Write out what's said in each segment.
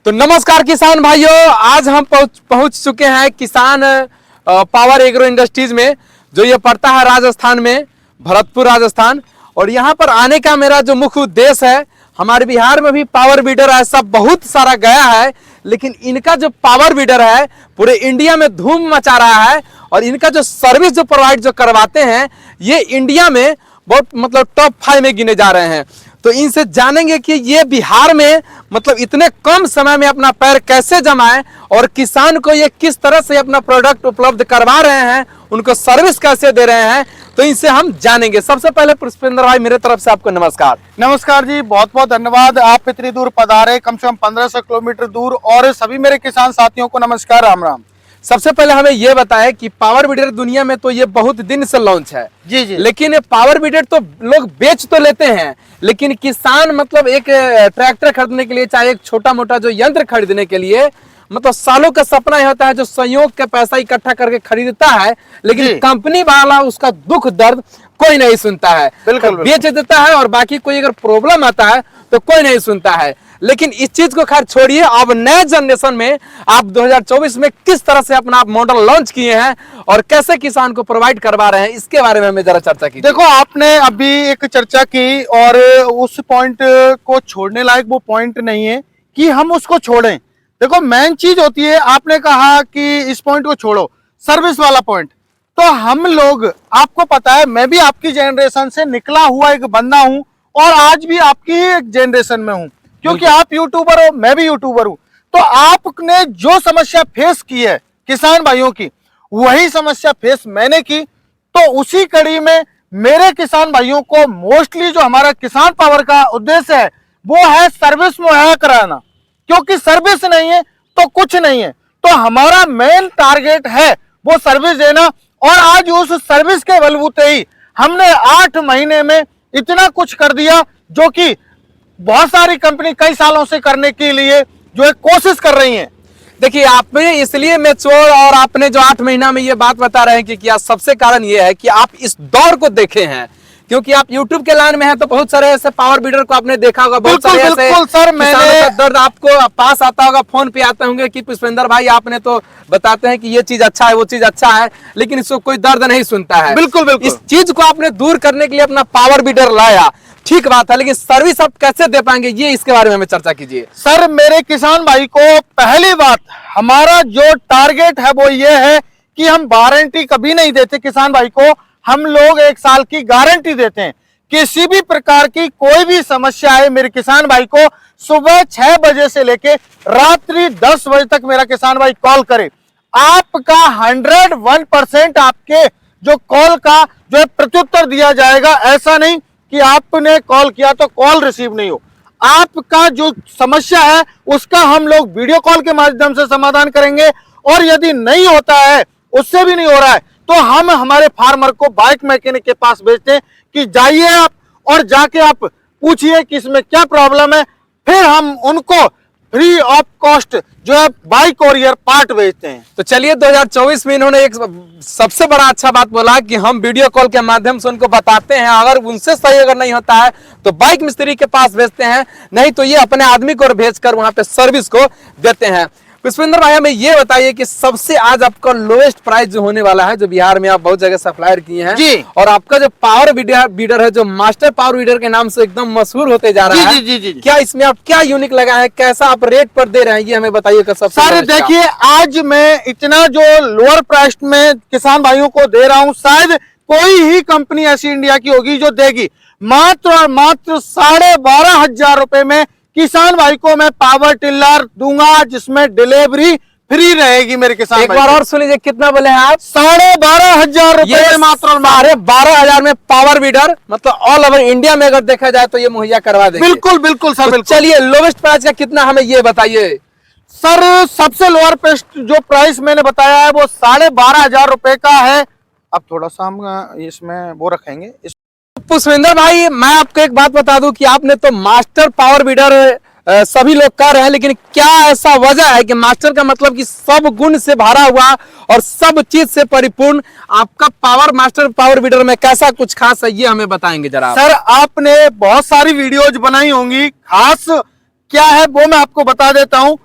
तो नमस्कार किसान भाइयों, आज हम पहुंच चुके हैं किसान पावर एग्रो इंडस्ट्रीज में, जो ये पड़ता है राजस्थान में, भरतपुर राजस्थान। और यहाँ पर आने का मेरा जो मुख्य उद्देश्य है, हमारे बिहार में भी पावर बीडर ऐसा बहुत सारा गया है, लेकिन इनका जो पावर बीडर है पूरे इंडिया में धूम मचा रहा है। और इनका जो सर्विस जो प्रोवाइड जो करवाते हैं, ये इंडिया में बहुत मतलब टॉप 5 में गिने जा रहे हैं। तो इनसे जानेंगे कि ये बिहार में मतलब इतने कम समय में अपना पैर कैसे जमाएं और किसान को ये किस तरह से अपना प्रोडक्ट उपलब्ध करवा रहे हैं, उनको सर्विस कैसे दे रहे हैं, तो इनसे हम जानेंगे। सबसे पहले पुष्पेंद्र भाई, मेरे तरफ से आपको नमस्कार। नमस्कार जी, बहुत बहुत धन्यवाद। आप इतनी दूर पधारे, कम से कम 1500 किलोमीटर दूर। और सभी मेरे किसान साथियों को नमस्कार, राम राम। सबसे पहले हमें यह बताएं कि पावर बीडर दुनिया में तो ये बहुत दिन से लॉन्च है जी जी, लेकिन पावर बीडर तो लोग बेच तो लेते हैं, लेकिन किसान मतलब एक ट्रैक्टर खरीदने के लिए, चाहे एक छोटा मोटा जो यंत्र खरीदने के लिए, मतलब सालों का सपना ही होता है, जो संयोग का पैसा इकट्ठा करके खरीदता है, लेकिन कंपनी वाला उसका दुख दर्द कोई नहीं सुनता है। बिल्कुल, बेच देता है और बाकी कोई अगर प्रॉब्लम आता है तो कोई नहीं सुनता है। लेकिन इस चीज को खैर छोड़िए, अब नए जनरेशन में आप 2024 में किस तरह से अपना मॉडल लॉन्च किए हैं और कैसे किसान को प्रोवाइड करवा रहे हैं, इसके बारे में हमें जरा चर्चा की। देखो, आपने अभी एक चर्चा की और उस पॉइंट को छोड़ने लायक वो पॉइंट नहीं है कि हम उसको छोड़ें। देखो, मेन चीज होती है, आपने कहा कि इस पॉइंट को छोड़ो, सर्विस वाला पॉइंट। तो हम लोग, आपको पता है, मैं भी आपकी जनरेशन से निकला हुआ एक बंदा हूं और आज भी आपकी ही एक जनरेशन में हूं, क्योंकि आप यूट्यूबर हो, मैं भी यूट्यूबर हूं। तो आपने जो समस्या फेस की है किसान भाइयों की, वही समस्या फेस मैंने की। तो उसी कड़ी में मेरे किसान भाइयों को मोस्टली जो हमारा किसान पावर का उद्देश्य है वो है सर्विस मुहैया कराना, क्योंकि सर्विस नहीं है तो कुछ नहीं है। तो हमारा मेन टारगेट है वो सर्विस देना। और आज उस सर्विस के बलबूते ही हमने 8 महीने में इतना कुछ कर दिया, जो कि बहुत सारी कंपनी कई सालों से करने के लिए जो है कोशिश कर रही हैं। देखिए, आपने इसलिए मैच्योर और आपने जो 8 महीना में ये बात बता रहे हैं कि क्या, सबसे कारण ये है कि आप इस दौर को देखे हैं, क्योंकि आप YouTube के लाइन में हैं, तो बहुत सारे ऐसे पावर बीडर को आपने देखा होगा। बहुत सारे ऐसे सर, मैंने दर्द आपको पास आता होगा, फोन पे आते होंगे कि पुष्पेंद्र भाई आपने तो बताते हैं कि ये चीज अच्छा है, वो चीज अच्छा है, लेकिन इसको कोई दर्द नहीं सुनता है। बिल्कुल बिल्कुल, इस चीज को आपने दूर करने के लिए अपना पावर बीडर लाया, ठीक बात है, लेकिन सर्विस आप कैसे दे पाएंगे, ये इसके बारे में हमें चर्चा कीजिए। सर, मेरे किसान भाई को पहली बात, हमारा जो टारगेट है वो ये है कि हम वारंटी कभी नहीं देते किसान भाई को। हम लोग 1 साल की गारंटी देते हैं। किसी भी प्रकार की कोई भी समस्या है, मेरे किसान भाई को सुबह 6 बजे से लेके रात्रि 10 बजे तक मेरा किसान भाई कॉल करे, आपका 101% आपके जो कॉल का जो है प्रत्युत्तर दिया जाएगा। ऐसा नहीं कि आपने कॉल किया तो कॉल रिसीव नहीं हो। आपका जो समस्या है उसका हम लोग वीडियो कॉल के माध्यम से समाधान करेंगे। और यदि नहीं होता है, उससे भी नहीं हो रहा है, तो हम हमारे फार्मर को बाइक मैकेनिक के पास भेजते हैं कि जाइए आप और जाके आप पूछिए कि इसमें क्या प्रॉब्लम है। फिर हम उनको फ्री ऑफ कॉस्ट जो है बाइक कोरियर पार्ट भेजते हैं। तो चलिए, 2024 में इन्होंने एक सबसे बड़ा अच्छा बात बोला कि हम वीडियो कॉल के माध्यम से उनको बताते हैं, अगर उनसे सही अगर नहीं होता है तो बाइक मिस्त्री के पास भेजते हैं, नहीं तो ये अपने आदमी को भेजकर वहां पे सर्विस को देते हैं। पुष्पेंद्र भाई, हमें ये बताइए कि सबसे आज आपका लोएस्ट प्राइस जो होने वाला है, जो बिहार में आप बहुत जगह सप्लायर किए हैं जी, और आपका जो पावर बीडर है, जो मास्टर पावर बीडर के नाम से एकदम मशहूर होते जा रहा है, जी, क्या इसमें आप क्या यूनिक लगा है, कैसा आप रेट पर दे रहे हैं, ये हमें बताइए। सर देखिए, आज मैं इतना जो लोअर प्राइस में किसान भाइयों को दे रहा हूं, शायद कोई ही कंपनी ऐसी इंडिया की होगी जो देगी। मात्र और मात्र 12,500 रुपए में किसान भाई को मैं पावर टिलर दूंगा, जिसमें डिलीवरी फ्री रहेगी मेरे किसान। एक बार और सुन लीजिए, कितना बोले हैं आप? 12,500 रुपए मात्र और मात्र। 12,000 में पावर बीडर, मतलब ऑल ओवर इंडिया में अगर देखा जाए तो ये मुहैया करवा देंगे। बिल्कुल बिल्कुल सर, बिल्कुल। चलिए, लोवेस्ट प्राइस का कितना हमें ये बताइए। सर, सबसे लोअर प्राइस जो प्राइस मैंने बताया है वो 12,500 रुपए का है। अब थोड़ा सा हम इसमें वो रखेंगे। पुष्पेंद्र भाई, मैं आपको एक बात बता दूं कि आपने तो मास्टर पावर बीडर सभी लोग कर रहे हैं, लेकिन क्या ऐसा वजह है कि मास्टर का मतलब कि सब गुण से भरा हुआ और सब चीज से परिपूर्ण आपका मास्टर पावर बीडर में कैसा कुछ खास है, ये हमें बताएंगे जरा। सर, आपने बहुत सारी वीडियोज बनाई होंगी, खास क्या है वो मैं आपको बता देता हूं।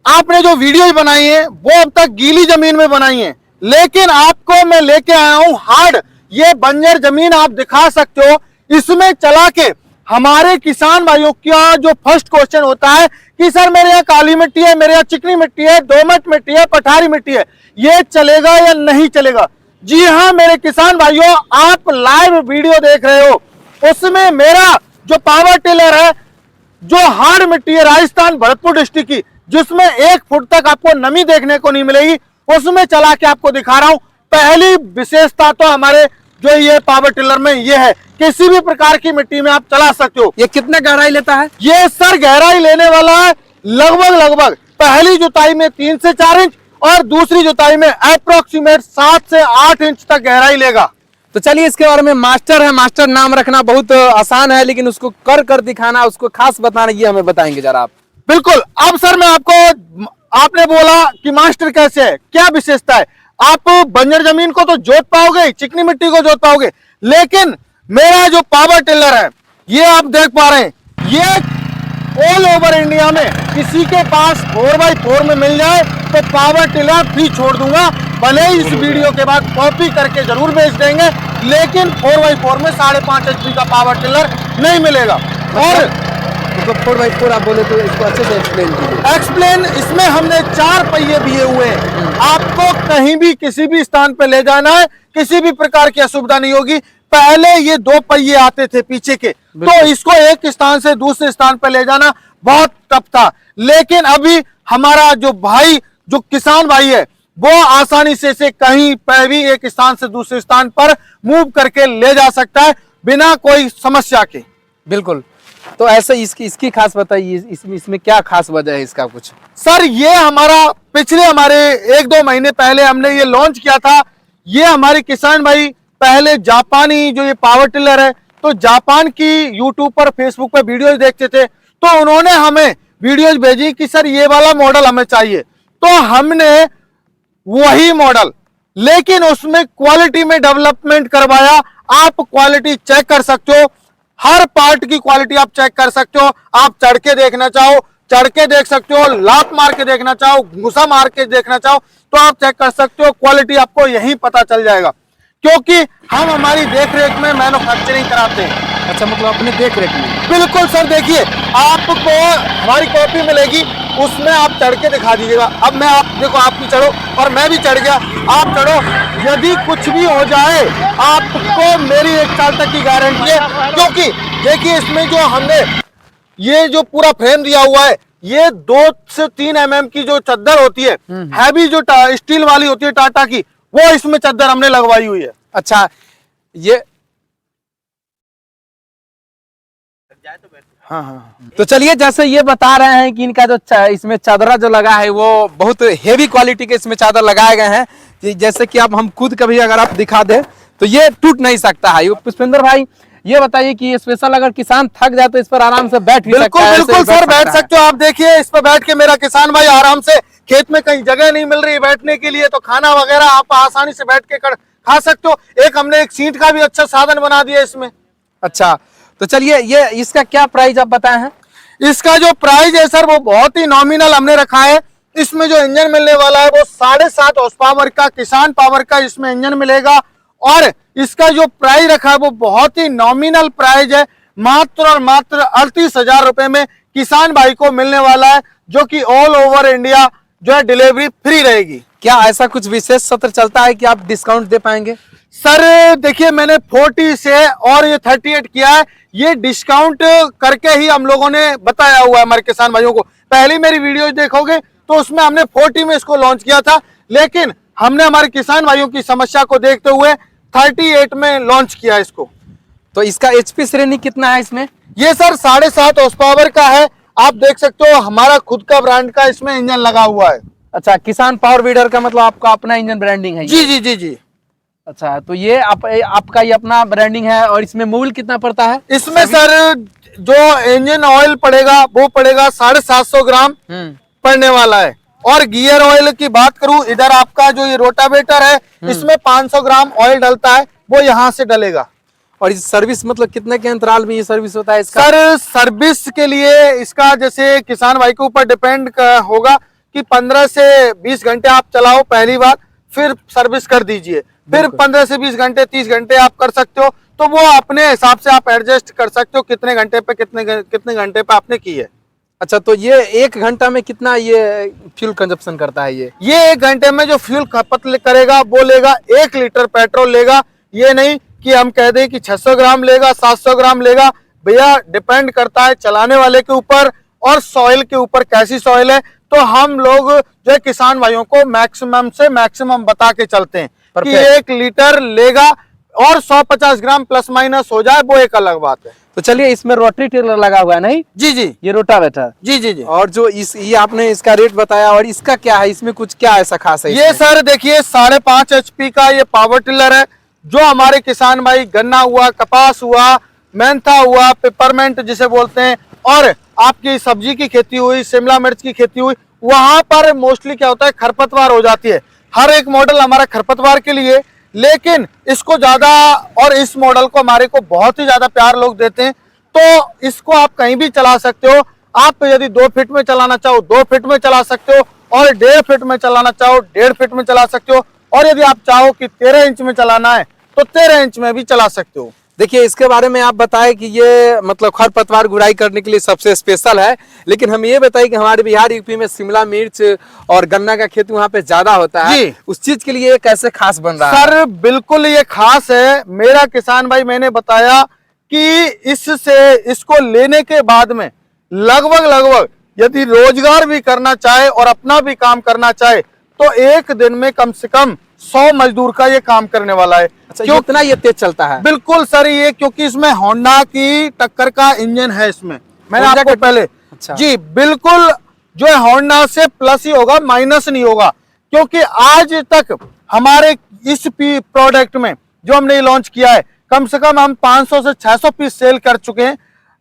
आपने जो वीडियो बनाई है वो अब तक गीली जमीन में बनाई है, लेकिन आपको मैं लेके आया हूं हार्ड, ये बंजर जमीन आप दिखा सकते हो, इसमें चला के हमारे किसान भाइयों का जो फर्स्ट क्वेश्चन होता है कि सर मेरे यहाँ काली मिट्टी है, मेरे यहाँ चिकनी मिट्टी है, दोमट मिट्टी है, पठारी मिट्टी है, ये चलेगा या नहीं चलेगा। जी हाँ मेरे किसान भाइयों, आप लाइव वीडियो देख रहे हो, उसमें मेरा जो पावर टिलर है जो हार्ड मिट्टी है राजस्थान भरतपुर डिस्ट्रिक्ट की, जिसमें 1 फुट तक आपको नमी देखने को नहीं मिलेगी, उसमें चला के आपको दिखा रहा हूं। पहली विशेषता तो हमारे जो ये पावर टिलर में ये है, किसी भी प्रकार की मिट्टी में आप चला सकते हो। ये कितना गहराई लेता है? ये सर गहराई लेने वाला है लगभग पहली जुताई में 3 से 4 इंच और दूसरी जुताई में अप्रोक्सीमेट 7 से 8 इंच तक गहराई लेगा। तो चलिए इसके बारे में, मास्टर है, मास्टर नाम रखना बहुत आसान है, लेकिन उसको कर दिखाना, उसको खास बताना, ये हमें बताएंगे जरा आप। बिल्कुल। अब सर मैं आपको, आपने बोला कि मास्टर कैसे है, क्या विशेषता है, आप बंजर जमीन को तो जोत पाओगे, चिकनी मिट्टी को जोत पाओगे, लेकिन मेरा जो पावर टिलर है ये आप देख पा रहे हैं, ये ऑल ओवर इंडिया में किसी के पास 4x4 में मिल जाए तो पावर टिलर फ्री छोड़ दूंगा, भले ही इस वीडियो के बाद कॉपी करके जरूर बेच देंगे, लेकिन 4x4 में 5.5 HP का पावर टिलर नहीं मिलेगा। और तो 4x4 आप बोले तो इसको अच्छे से एक्सप्लेन कीजिए। एक्सप्लेन, इसमें हमने 4 पहिए दिए हुए हैं, आपको कहीं भी किसी भी स्थान पर ले जाना है, किसी भी प्रकार की असुविधा नहीं होगी। पहले ये 2 पहिए आते थे पीछे के, तो इसको एक स्थान से दूसरे स्थान पर ले जाना बहुत टफ था, लेकिन अभी हमारा जो भाई, जो किसान भाई है, वो आसानी से कहीं पर भी एक स्थान से दूसरे स्थान पर मूव करके ले जा सकता है बिना कोई समस्या के। बिल्कुल। तो ऐसे इसकी खास बताइए, इसमें क्या खास वजह है इसका कुछ? सर ये हमारा पिछले 1-2 महीने पहले हमने ये लॉन्च किया था। ये हमारे किसान भाई पहले जापानी जो ये पावर टिलर है, तो जापान की यूट्यूब पर, फेसबुक पर वीडियोज देखते थे, तो उन्होंने हमें वीडियोज भेजी कि सर ये वाला मॉडल हमें चाहिए, तो हमने वही मॉडल, लेकिन उसमें क्वालिटी में डेवलपमेंट करवाया। आप क्वालिटी चेक कर सकते हो, हर पार्ट की क्वालिटी आप चेक कर सकते हो। आप चढ़ के देखना चाहो चढ़ के देख सकते हो, लात मार के देखना चाहो, घुसा मार के देखना चाहो, तो आप चेक कर सकते हो। क्वालिटी आपको यहीं पता चल जाएगा, क्योंकि हम हमारी देख रेख में मैन्युफैक्चरिंग कराते हैं। अच्छा, मतलब अपने देख रेख में? बिल्कुल सर। देखिए, आपको हमारी कॉपी मिलेगी, उसमें आप चढ़ के दिखा दीजिएगा। अब मैं, आप देखो, आप भी चढ़ो और मैं भी चढ़ गया, आप चढ़ो, यदि कुछ भी हो जाए आपको मेरी 1 साल तक की गारंटी है। क्योंकि देखिए, इसमें जो हमने ये जो पूरा फ्रेम दिया हुआ है, ये 2 से 3 mm की जो चद्दर होती है, हैवी जो स्टील वाली होती है टाटा की, वो इसमें चद्दर हमने लगवाई हुई है। अच्छा, ये हाँ। तो चलिए, जैसे ये बता रहे हैं कि इनका जो इसमें चादरा जो लगा है वो बहुत हेवी क्वालिटी के इसमें चादर लगाए गए हैं, कि जैसे कि आप हम खुद कभी अगर आप दिखा दे तो ये टूट नहीं सकता है। पुष्पेंद्र भाई, ये बताइए कि स्पेशल अगर किसान थक जाए तो इस पर आराम से बैठ भी सकता है? बिल्कुल सर, बैठ सकते हो। आप देखिए, इस पर बैठ के मेरा किसान भाई आराम से, खेत में कहीं जगह नहीं मिल रही बैठने के लिए, तो खाना वगैरह आप आसानी से बैठ के खा सकते हो। हमने एक सीट का भी अच्छा साधन बना दिया इसमें। अच्छा, तो चलिए, ये इसका क्या प्राइस आप बताए हैं? इसका जो प्राइस है सर, वो बहुत ही नॉमिनल हमने रखा है। इसमें जो इंजन मिलने वाला है वो 7.5 हॉर्स पावर का किसान पावर का इसमें इंजन मिलेगा, और इसका जो प्राइस रखा है वो बहुत ही नॉमिनल प्राइस है, मात्र और मात्र 38,000 रुपए में किसान भाई को मिलने वाला है, जो कि ऑल ओवर इंडिया जो है डिलीवरी फ्री रहेगी। क्या ऐसा कुछ विशेष सत्र चलता है कि आप डिस्काउंट दे पाएंगे? सर देखिए, मैंने 40 से और ये 38 किया है, ये डिस्काउंट करके ही हम लोगों ने बताया हुआ है हमारे किसान भाइयों को। पहली मेरी वीडियो देखोगे तो उसमें हमने 40 में इसको लॉन्च किया था, लेकिन हमने हमारे किसान भाइयों की समस्या को देखते हुए 38 में लॉन्च किया इसको। तो इसका HP श्रेणी कितना है इसमें? ये सर 7.5 हॉर्स पावर का है, आप देख सकते हो, हमारा खुद का ब्रांड का इसमें इंजन लगा हुआ है। अच्छा, किसान पावर वीडर का मतलब आपका अपना इंजन ब्रांडिंग है? जी जी जी जी। अच्छा, तो ये आपका ये अपना ब्रांडिंग है। और इसमें मोबिल कितना पड़ता है? इसमें सर जो इंजन ऑयल पड़ेगा वो पड़ेगा 750 ग्राम पड़ने वाला है। और गियर ऑयल की बात करूं, इधर आपका जो ये रोटावेटर है, इसमें 500 ग्राम ऑयल डलता है, वो यहाँ से डलेगा। और इस सर्विस मतलब कितने के अंतराल में ये सर्विस होता है इसका? सर सर्विस के लिए इसका जैसे किसान भाई के ऊपर डिपेंड होगा, कि 15 से 20 घंटे आप चलाओ पहली बार, फिर सर्विस कर दीजिए, फिर 15 से 20 घंटे 30 घंटे आप कर सकते हो। तो वो अपने हिसाब से आप एडजस्ट कर सकते हो कितने घंटे पे कितने घंटे पे आपने की है। अच्छा, तो ये 1 घंटा में कितना ये फ्यूल कंजप्शन करता है ये 1 घंटे में जो फ्यूल खपत करेगा वो लेगा 1 लीटर पेट्रोल लेगा। ये नहीं कि हम कह दें कि 600 ग्राम लेगा 700 ग्राम लेगा, भैया डिपेंड करता है चलाने वाले के ऊपर और सॉइल के ऊपर, कैसी सॉइल है। तो हम लोग जो है किसान भाइयों को मैक्सिमम से मैक्सिमम बता के चलते हैं कि 1 लीटर लेगा और 150 ग्राम प्लस माइनस हो जाए वो एक अलग बात है। तो चलिए, इसमें रोटरी टेलर लगा हुआ है नहीं? जी जी, ये रोटावेटर। जी जी जी। और जो ये आपने इसका रेट बताया, और इसका क्या है, इसमें कुछ क्या ऐसा खास है? ये सर देखिए 5.5 HP का ये पावर टिलर है, जो हमारे किसान भाई गन्ना हुआ, कपास हुआ, मेंथा हुआ, पेपरमेंट जिसे बोलते हैं, और आपकी सब्जी की खेती हुई, शिमला मिर्च की खेती हुई, वहां पर मोस्टली क्या होता है खरपतवार हो जाती है। हर एक मॉडल हमारा खरपतवार के लिए, लेकिन इसको ज्यादा और इस मॉडल को हमारे को बहुत ही ज्यादा प्यार लोग देते हैं। तो इसको आप कहीं भी चला सकते हो। आप यदि 2 फीट में चलाना चाहो 2 फीट में चला सकते हो, और 1.5 फीट में चलाना चाहो 1.5 फीट में चला सकते हो, और यदि आप चाहो कि 13 इंच में चलाना है तो 13 इंच में भी चला सकते हो। देखिए, इसके बारे में आप बताएं कि ये मतलब खरपतवार गुड़ाई करने के लिए सबसे स्पेशल है, लेकिन हम ये बताएं कि हमारे बिहार यूपी में शिमला मिर्च और गन्ना का खेती वहाँ पे ज्यादा होता है जी। उस चीज के लिए ये कैसे खास बन रहा है? सर बिल्कुल ये खास है। मेरा किसान भाई मैंने बताया कि इसको लेने के बाद में लगभग यदि रोजगार भी करना चाहे और अपना भी काम करना चाहे तो एक दिन में कम से कम 100 मजदूर का ये काम करने वाला है। अच्छा, कितना ये तेज चलता है? बिल्कुल सर, ये क्योंकि इसमें होंडा की टक्कर का इंजन है इसमें। मैंने होंडा आपको पहले अच्छा। जी बिल्कुल, जो है होंडा से प्लस ही होगा, माइनस नहीं होगा, क्योंकि आज तक हमारे इस प्रोडक्ट में जो हमने लॉन्च किया है कम से कम हम 500 से 600 पीस सेल कर चुके हैं,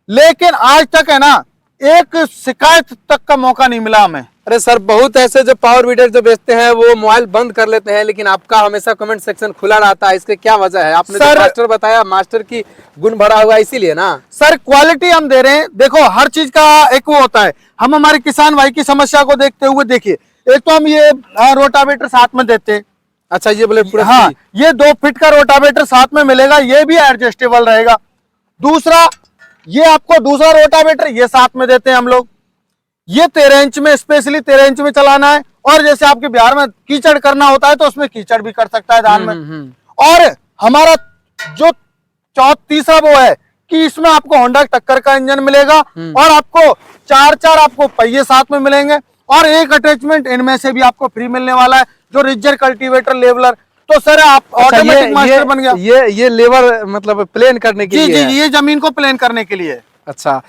लेकिन आज तक है ना एक शिकायत तक का मौका नहीं मिला हमें। अरे सर, बहुत ऐसे जो पावर वीडर जो बेचते हैं वो मोबाइल बंद कर लेते हैं, लेकिन आपका हमेशा कमेंट सेक्शन खुला रहता है, इसके क्या वजह है? आपने जो मास्टर बताया, मास्टर की गुण भरा हुआ इसीलिए ना? सर क्वालिटी हम दे रहे हैं। देखो हर चीज का एक वो होता है, हम हमारे किसान भाई की समस्या को देखते हुए देखिए, एक तो हम ये रोटावेटर साथ में देते हैं। अच्छा, ये बोले पूरा हाँ, ये 2 फीट का रोटावेटर साथ में मिलेगा, ये भी एडजस्टेबल रहेगा। दूसरा, ये आपको दूसरा रोटावेटर ये साथ में देते हैं हम लोग। ये 13 इंच में, स्पेशली 13 इंच में चलाना है, और जैसे आपके बिहार में कीचड़ करना होता है तो उसमें कीचड़ भी कर सकता है धान में। और हमारा जो तीसरा वो है कि इसमें आपको होंडा टक्कर का इंजन मिलेगा, और आपको 4 आपको पहिए साथ में मिलेंगे, और एक अटैचमेंट इनमें से भी आपको फ्री मिलने वाला है, जो रिजर कल्टीवेटर लेवलर। तो सर आप ऑटोमेटिक मास्टर बन गया। ये लेवर मतलब प्लेन करने के लिए जी, ये जमीन को प्लेन करने के लिए। अच्छा,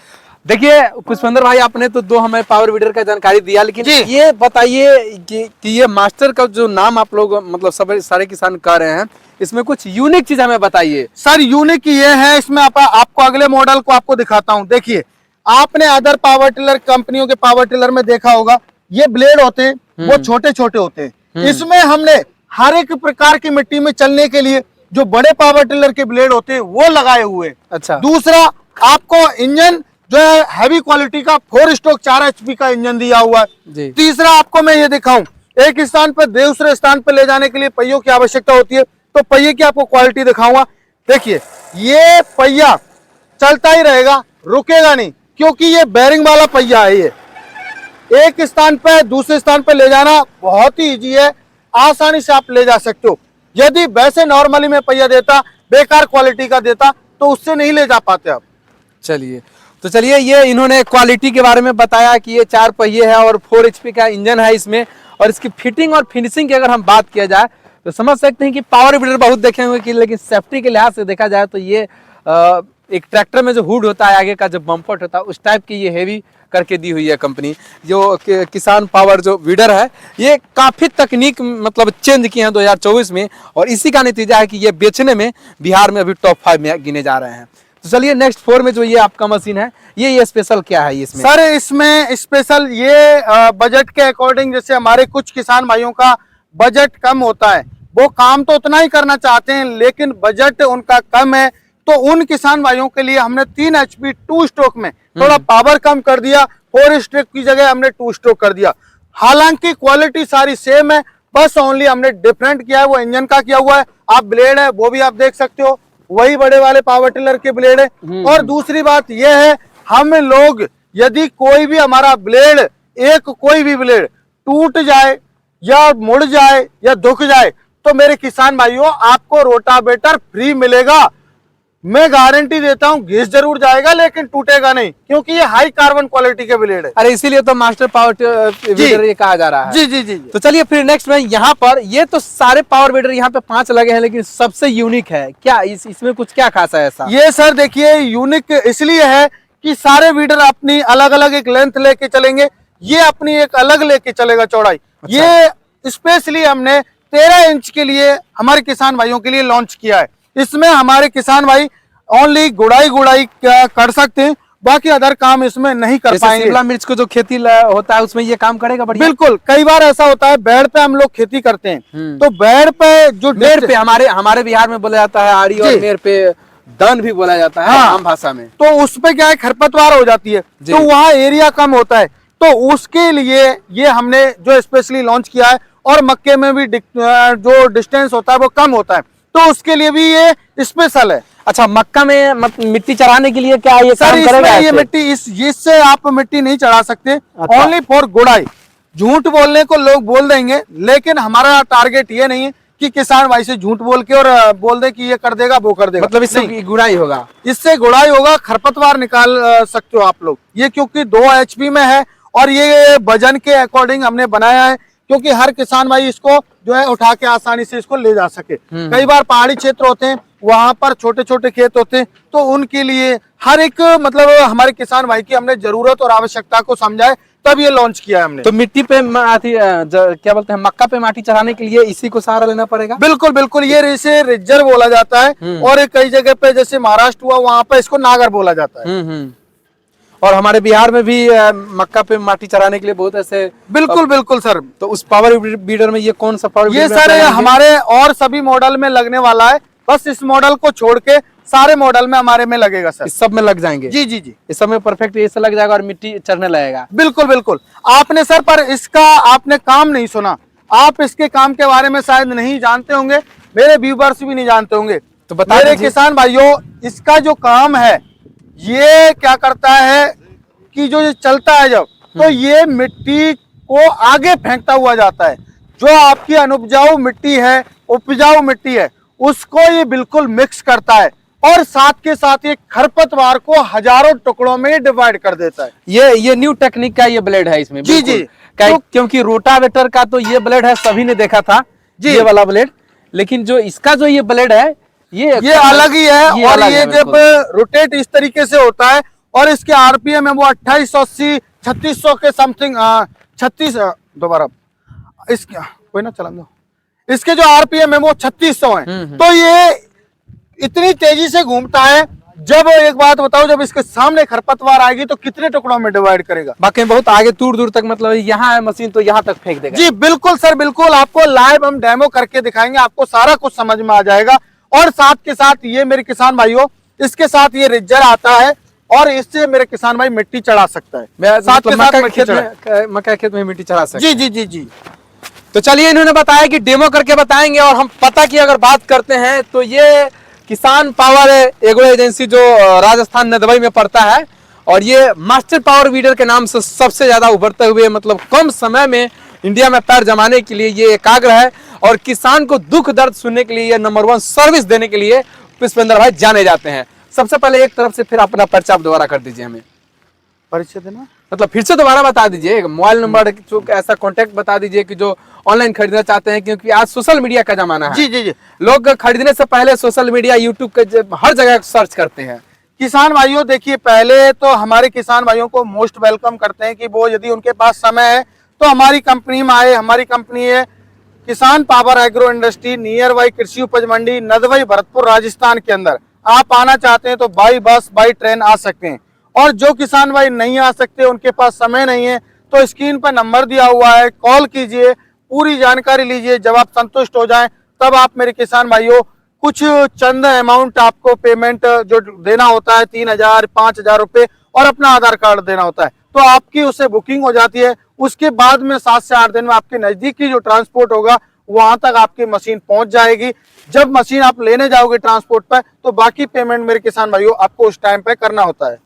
देखिए पुष्पेंद्र भाई, आपने तो 2 हमें पावर वीडर का जानकारी दिया, लेकिन ये बताइए कि ये मास्टर का जो नाम आप लोग मतलब सब सारे किसान कह रहे हैं, इसमें कुछ यूनिक चीज हमें बताइए। सर यूनिक ये है, इसमें आपको अगले मॉडल को आपको दिखाता हूँ। देखिए, आपने अदर पावर टिलर कंपनियों के पावर टिलर में देखा होगा, ये ब्लेड होते हैं वो छोटे छोटे होते हैं। इसमें हमने हर एक प्रकार की मिट्टी में चलने के लिए जो बड़े पावर टिलर के ब्लेड होते हैं वो लगाए हुए। अच्छा, दूसरा, आपको इंजन जो है हैवी क्वालिटी का 4 स्ट्रोक 4 HP का इंजन दिया हुआ है। तीसरा, आपको मैं ये दिखाऊं, एक स्थान पर दूसरे स्थान पर ले जाने के लिए पहियों की आवश्यकता होती है, तो पहिए की आपको क्वालिटी दिखाऊंगा। देखिए, ये पहिया चलता ही रहेगा, रुकेगा नहीं, क्योंकि ये बेरिंग वाला पहिया है। ये एक स्थान पर दूसरे स्थान पर ले जाना बहुत ही इजी है, आसानी से आप ले जा सकते हो। यदि वैसे नॉर्मली मैं पहिया देता, बेकार क्वालिटी का देता, तो उससे नहीं ले जा पाते आप। चलिए, ये इन्होंने क्वालिटी के बारे में बताया कि ये 4 पहिए है और 4 HP का इंजन है इसमें, और इसकी फिटिंग और फिनिशिंग की अगर हम बात किया जाए तो समझ सकते हैं कि पावर वीडर बहुत देखे हुए कि, लेकिन सेफ्टी के लिहाज से देखा जाए तो ये एक ट्रैक्टर में जो हुड होता है, आगे का जो बम्पर होता है, उस टाइप की ये हेवी करके दी हुई है कंपनी। जो किसान पावर जो वीडर है, ये काफी तकनीक मतलब चेंज किए हैं 2024 में, और इसी का नतीजा है कि ये बेचने में बिहार में अभी टॉप 5 में गिने जा रहे हैं। तो चलिए, नेक्स्ट 4 में जो ये आपका मशीन है, ये स्पेशल क्या है इसमें? सर इसमें स्पेशल ये बजट के अकॉर्डिंग, जैसे हमारे कुछ किसान भाइयों का बजट कम होता है, वो काम तो उतना ही करना चाहते हैं लेकिन बजट उनका कम है, तो उन किसान भाइयों के लिए हमने 3 HP 2 स्ट्रोक में थोड़ा पावर कम कर दिया, 4 स्ट्रोक की जगह हमने 2 स्ट्रोक कर दिया। हालांकि क्वालिटी सारी सेम है, बस ओनली हमने डिफरेंट किया है, वो इंजन का किया हुआ है। आप ब्लेड है वो भी आप देख सकते हो, वही बड़े वाले पावर टिलर के ब्लेड है। और दूसरी बात यह है, हम लोग यदि कोई भी हमारा ब्लेड, एक कोई भी ब्लेड टूट जाए या मुड़ जाए या दुख जाए तो मेरे किसान भाइयों आपको रोटावेटर फ्री मिलेगा। मैं गारंटी देता हूं, घिस जरूर जाएगा लेकिन टूटेगा नहीं, क्योंकि ये हाई कार्बन क्वालिटी के ब्लेड है। अरे इसीलिए तो मास्टर पावर वीडर ये कहा जा रहा है। जी जी जी, जी। तो चलिए फिर नेक्स्ट में यहाँ पर, ये तो सारे पावर वीडर यहाँ पे 5 लगे हैं, लेकिन सबसे यूनिक है क्या, इसमें कुछ क्या खास है ऐसा? ये सर देखिए यूनिक इसलिए है कि सारे वीडर अपनी अलग अलग एक लेंथ लेके चलेंगे, ये अपनी एक अलग लेके चलेगा चौड़ाई। अच्छा। ये स्पेशली हमने 13 इंच के लिए हमारे किसान भाइयों के लिए लॉन्च किया है। इसमें हमारे किसान भाई ओनली गुड़ाई कर सकते हैं, बाकी अदर काम इसमें नहीं कर पाएंगे। शिमला मिर्च को जो खेती होता है उसमें ये काम करेगा बढ़िया? बिल्कुल, कई बार ऐसा होता है बेड़ पे हम लोग खेती करते हैं, तो बेड़ पे जो मेर पे, हमारे बिहार में बोला जाता है आड़ी, और मेर पे दन भी बोला जाता है आम भाषा में। तो उस पे क्या है, खरपतवार हो जाती है, तो वहाँ एरिया कम होता है, तो उसके लिए ये हमने जो स्पेशली लॉन्च किया है। और मक्के में भी जो डिस्टेंस होता है वो कम होता है, तो उसके लिए भी ये स्पेशल है। अच्छा, मक्का में मिट्टी चढ़ाने के लिए क्या ये सर काम करेगा? ये मिट्टी इससे आप मिट्टी नहीं चढ़ा सकते, ओनली फॉर गुड़ाई। झूठ बोलने को लोग बोल देंगे, लेकिन हमारा टारगेट ये नहीं है कि किसान भाई से झूठ बोल के और बोल दे कि ये कर देगा वो कर देगा। मतलब इससे गुड़ाई होगा? इससे गुड़ाई होगा, खरपतवार निकाल सकते हो आप लोग। ये क्योंकि 2 HP में है और ये वजन के अकॉर्डिंग हमने बनाया है, क्योंकि हर किसान भाई इसको जो है उठा के आसानी से इसको ले जा सके। कई बार पहाड़ी क्षेत्र होते हैं, वहां पर छोटे छोटे खेत होते हैं, तो उनके लिए हर एक मतलब हमारे किसान भाई की हमने जरूरत और आवश्यकता को समझा है, तब ये लॉन्च किया है हमने। तो मिट्टी पे क्या बोलते हैं, मक्का पे माटी चढ़ाने के लिए इसी को सहारा लेना पड़ेगा? बिल्कुल बिल्कुल, ये इसे रिजर बोला जाता है, और कई जगह पे जैसे महाराष्ट्र हुआ वहां पे इसको नागर बोला जाता है। और हमारे बिहार में भी मक्का पे माटी चढ़ाने के लिए बहुत ऐसे। बिल्कुल बिल्कुल सर। तो उस पावर बीडर में ये कौन सा पावर ये सर हमारे और सभी मॉडल में लगने वाला है, बस इस मॉडल को छोड़ के सारे मॉडल में हमारे में लगेगा सर। इस सब में लग जाएंगे? जी जी जी, इस सब में परफेक्ट ऐसे लग जाएगा और मिट्टी चढ़ने लगेगा? बिल्कुल बिल्कुल। आपने सर पर इसका आपने काम नहीं सुना, आप इसके काम के बारे में शायद नहीं जानते होंगे, मेरे व्यूवर्स भी नहीं जानते होंगे, तो बता मेरे किसान भाइयों, इसका जो काम है ये क्या करता है कि जो ये चलता है जब, तो ये मिट्टी को आगे फेंकता हुआ जाता है। जो आपकी अनुपजाऊ मिट्टी है, उपजाऊ मिट्टी है, उसको ये बिल्कुल मिक्स करता है, और साथ के साथ ये खरपतवार को हजारों टुकड़ों में डिवाइड कर देता है। ये न्यू टेक्निक का ये ब्लेड है इसमें? जी जी, क्योंकि रोटावेटर का तो ये ब्लेड है, सभी ने देखा था ये वाला ब्लेड, लेकिन जो इसका जो ये ब्लेड है ये अलग ही है। और ये जब रोटेट इस तरीके से होता है, और इसके आरपीएम है वो 2880 3600 के समथिंग, 36 दोबारा इसके कोई ना चला दो, इसके जो आरपीएम है वो 3600 है। तो ये इतनी तेजी से घूमता है, जब एक बात बताओ, जब इसके सामने खरपतवार आएगी तो कितने टुकड़ों में डिवाइड करेगा? बाकी बहुत आगे दूर दूर तक, मतलब यहाँ है मशीन तो यहाँ तक फेंक देगा। जी बिल्कुल सर, बिल्कुल। आपको लाइव हम डेमो करके दिखाएंगे, आपको सारा कुछ समझ में आ जाएगा। और साथ के साथ ये मेरे किसान भाइयों, इसके साथ ये रिजर आता है, और इससे मेरे किसान भाई मिट्टी चढ़ा सकता है। साथ के साथ मक्का खेत में मिट्टी चढ़ा सकते हैं। जी जी जी जी। तो चलिए, इन्होंने बताया कि डेमो करके बताएंगे, और हम पता की अगर बात करते हैं तो ये किसान पावर एग्रो एजेंसी जो राजस्थान नदबई में पड़ता है, और ये मास्टर पावर वीडर के नाम से सबसे ज्यादा उभरते हुए, मतलब कम समय में इंडिया में पैर जमाने के लिए ये एकाग्र है, और किसान को दुख दर्द सुनने के लिए ये नंबर 1 सर्विस देने के लिए पुष्पेंद्र भाई जाने जाते हैं। सबसे पहले एक तरफ से, फिर अपना परिचय दोबारा कर दीजिए हमें। परिचय देना मतलब फिर से दोबारा बता दीजिए, मोबाइल नंबर ऐसा कांटेक्ट बता दीजिए कि जो ऑनलाइन खरीदना चाहते हैं, क्योंकि आज सोशल मीडिया का जमाना है। जी जी जी, लोग खरीदने से पहले सोशल मीडिया, यूट्यूब के हर जगह सर्च करते हैं। किसान भाइयों देखिए, पहले तो हमारे किसान भाइयों को मोस्ट वेलकम करते हैं कि वो यदि उनके पास समय है तो हमारी कंपनी में आए। हमारी कंपनी है किसान power agro industry, near by कृषि उपज मंडी, नदबई, भरतपुर, राजस्थान के अंदर। आप आना चाहते हैं तो बाई बस बाई ट्रेन आ सकते हैं, और जो किसान भाई नहीं आ सकते, उनके पास समय नहीं है, तो स्क्रीन पर नंबर दिया हुआ है, कॉल कीजिए, पूरी जानकारी लीजिए। जब आप संतुष्ट हो जाएं तब आप मेरे किसान भाइयों कुछ चंद अमाउंट आपको पेमेंट जो देना होता है, 3000 5000 रुपये, और अपना आधार कार्ड देना होता है, तो आपकी उससे बुकिंग हो जाती है। उसके बाद में 7 से 8 दिन में आपके नजदीकी जो ट्रांसपोर्ट होगा वहां तक आपकी मशीन पहुंच जाएगी। जब मशीन आप लेने जाओगे ट्रांसपोर्ट पर, तो बाकी पेमेंट मेरे किसान भाइयों आपको उस टाइम पे करना होता है।